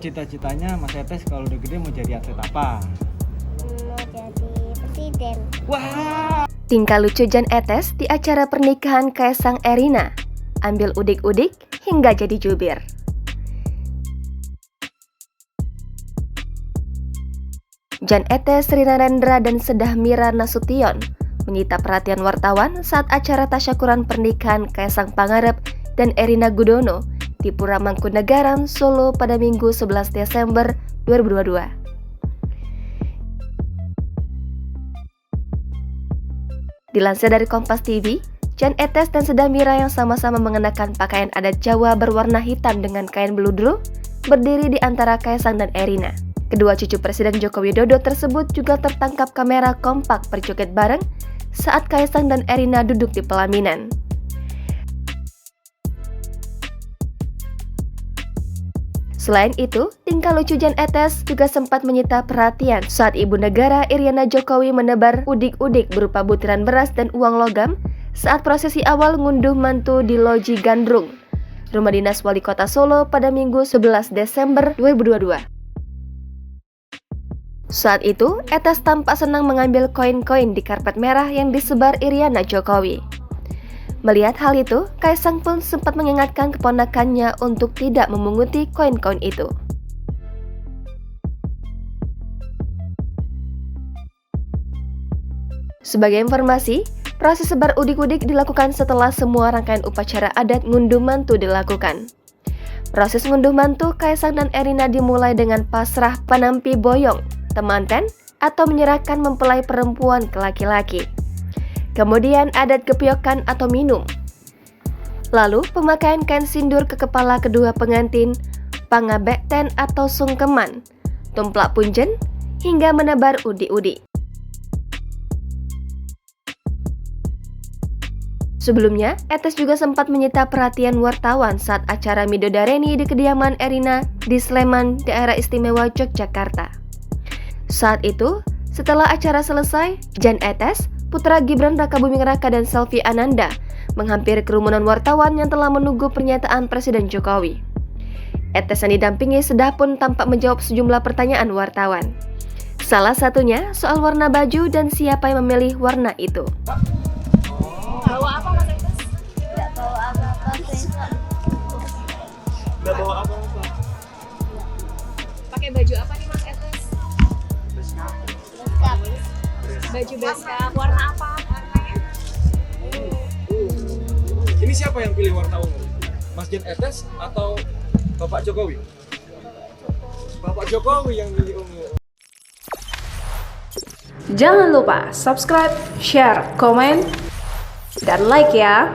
Cita-citanya Mas Etes kalau udah gede mau jadi atlet apa? Mau jadi presiden. Wah! Tingkah lucu Jan Etes di acara pernikahan Kaisang Erina. Ambil udik-udik hingga jadi jubir. Jan Etes, Rina Rendra, dan Sedah Mira Nasution menyita perhatian wartawan saat acara tasyakuran pernikahan Kaisang Pangarep dan Erina Gudono di Pura Mangkunegaran, Solo pada Minggu 11 Desember 2022. Dilansir dari Kompas TV, Jan Etes dan Sedah Mira yang sama-sama mengenakan pakaian adat Jawa berwarna hitam dengan kain beludru berdiri di antara Kaisang dan Erina. Kedua cucu Presiden Joko Widodo tersebut juga tertangkap kamera kompak berjoget bareng saat Kaisang dan Erina duduk di pelaminan. Selain itu, tingkah lucu Jan Etes juga sempat menyita perhatian saat Ibu Negara Iriana Jokowi menebar udik-udik berupa butiran beras dan uang logam saat prosesi awal ngunduh mantu di Loji Gandrung, Rumah Dinas Wali Kota Solo pada Minggu 11 Desember 2022. Saat itu, Etes tampak senang mengambil koin-koin di karpet merah yang disebar Iriana Jokowi. Melihat hal itu, Kaisang pun sempat mengingatkan keponakannya untuk tidak memunguti koin-koin itu. Sebagai informasi, proses sebar udik-udik dilakukan setelah semua rangkaian upacara adat ngunduh mantu dilakukan. Proses ngunduh mantu Kaisang dan Erina dimulai dengan pasrah panampi boyong, temanten, atau menyerahkan mempelai perempuan ke laki-laki. Kemudian adat gepyokan atau minum. Lalu pemakaian kain sindur ke kepala kedua pengantin, pangabekten atau sungkeman, tumplak punjen, hingga menebar udi-udi. Sebelumnya, Etes juga sempat menyita perhatian wartawan saat acara midodareni di kediaman Erina di Sleman, Daerah Istimewa Yogyakarta. Saat itu, setelah acara selesai, Jan Etes, putra Gibran Rakabuming Raka dan Selvi Ananda menghampiri kerumunan wartawan yang telah menunggu pernyataan Presiden Jokowi. Etes yang didampingi Sedah pun tampak menjawab sejumlah pertanyaan wartawan. Salah satunya soal warna baju dan siapa yang memilih warna itu. Bawa apa Mas Etes? Nggak bawa apa-apa besok. Nggak bawa apa-apa. Pakai baju apa nih Mas Etes? Lengkap. Baju beskap. Warna apa? Warnanya? Ini siapa yang pilih warna ungu? Mas Jan Etes atau Bapak Jokowi? Bapak Jokowi yang pilih ungu. Jangan lupa subscribe, share, komen, dan like ya.